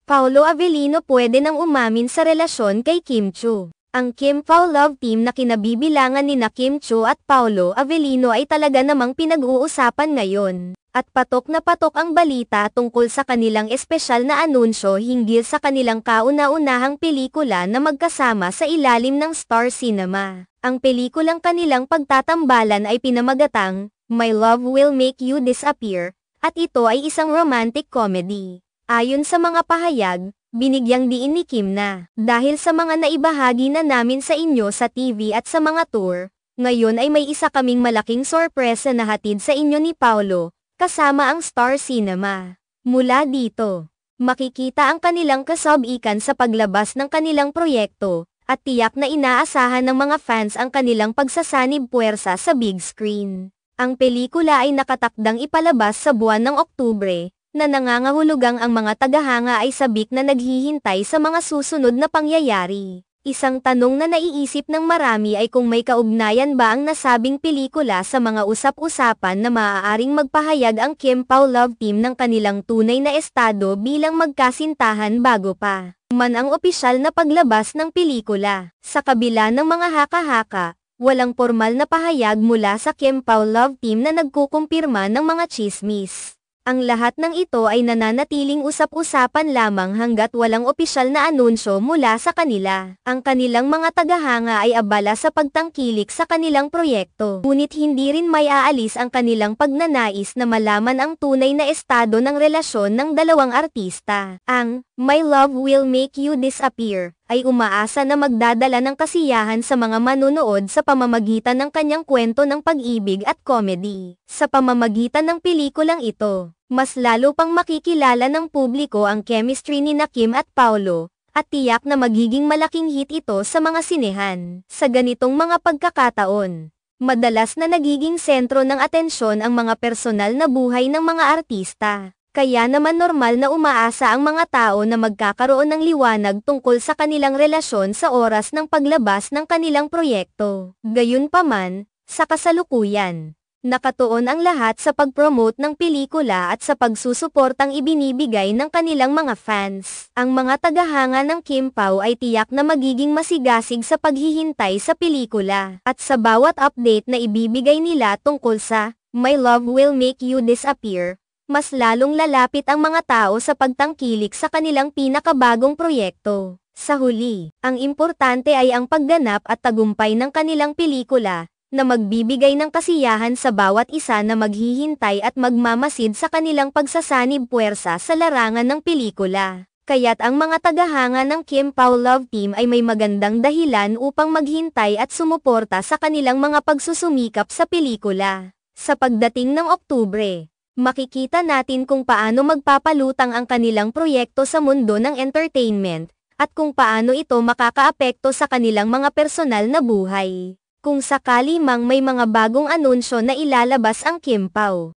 Paolo Avellino pwede nang umamin sa relasyon kay Kim Chiu. Ang Kim Pao love team na kinabibilangan nina Kim Chiu at Paolo Avellino ay talaga namang pinag-uusapan ngayon. At patok na patok ang balita tungkol sa kanilang espesyal na anunsyo hinggil sa kanilang kauna-unahang pelikula na magkasama sa ilalim ng Star Cinema. Ang pelikulang kanilang pagtatambalan ay pinamagatang My Love Will Make You Disappear, at ito ay isang romantic comedy. Ayon sa mga pahayag, binigyang diin ni Kim na, dahil sa mga naibahagi na namin sa inyo sa TV at sa mga tour, ngayon ay may isa kaming malaking sorpresa na hatid sa inyo ni Paolo, kasama ang Star Cinema. Mula dito, makikita ang kanilang kasab-ikan sa paglabas ng kanilang proyekto, at tiyak na inaasahan ng mga fans ang kanilang pagsasanib puwersa sa big screen. Ang pelikula ay nakatakdang ipalabas sa buwan ng Oktubre, na nangangahulugang ang mga tagahanga ay sabik na naghihintay sa mga susunod na pangyayari. Isang tanong na naiisip ng marami ay kung may kaugnayan ba ang nasabing pelikula sa mga usap-usapan na maaaring magpahayag ang Kim Pao love team ng kanilang tunay na estado bilang magkasintahan bago pa man ang opisyal na paglabas ng pelikula. Sa kabila ng mga haka-haka, walang formal na pahayag mula sa Kim Pao love team na nagkukumpirma ng mga chismis. Ang lahat ng ito ay nananatiling usap-usapan lamang hanggat walang opisyal na anunsyo mula sa kanila. Ang kanilang mga tagahanga ay abala sa pagtangkilik sa kanilang proyekto. Ngunit hindi rin may aalis ang kanilang pagnanais na malaman ang tunay na estado ng relasyon ng dalawang artista. Ang My Love Will Make You Disappear ay umaasa na magdadala ng kasiyahan sa mga manunood sa pamamagitan ng kanyang kwento ng pag-ibig at comedy. Sa pamamagitan ng pelikulang ito, mas lalo pang makikilala ng publiko ang chemistry ni Kim at Paolo, at tiyak na magiging malaking hit ito sa mga sinehan. Sa ganitong mga pagkakataon, madalas na nagiging sentro ng atensyon ang mga personal na buhay ng mga artista. Kaya naman normal na umaasa ang mga tao na magkakaroon ng liwanag tungkol sa kanilang relasyon sa oras ng paglabas ng kanilang proyekto. Gayunpaman, sa kasalukuyan, nakatuon ang lahat sa pag-promote ng pelikula at sa pagsusuportang ibinibigay ng kanilang mga fans. Ang mga tagahanga ng Kim Pao ay tiyak na magiging masigasig sa paghihintay sa pelikula. At sa bawat update na ibibigay nila tungkol sa My Love Will Make You Disappear, mas lalong lalapit ang mga tao sa pagtangkilik sa kanilang pinakabagong proyekto. Sa huli, ang importante ay ang pagganap at tagumpay ng kanilang pelikula, na magbibigay ng kasiyahan sa bawat isa na maghihintay at magmamasid sa kanilang pagsasanib puwersa sa larangan ng pelikula. Kaya't ang mga tagahanga ng Kim Pao love team ay may magandang dahilan upang maghintay at sumuporta sa kanilang mga pagsusumikap sa pelikula. Sa pagdating ng Oktubre, makikita natin kung paano magpapalutang ang kanilang proyekto sa mundo ng entertainment, at kung paano ito makakaapekto sa kanilang mga personal na buhay. Kung sakali mang may mga bagong anunsyo na ilalabas ang Kim Pao,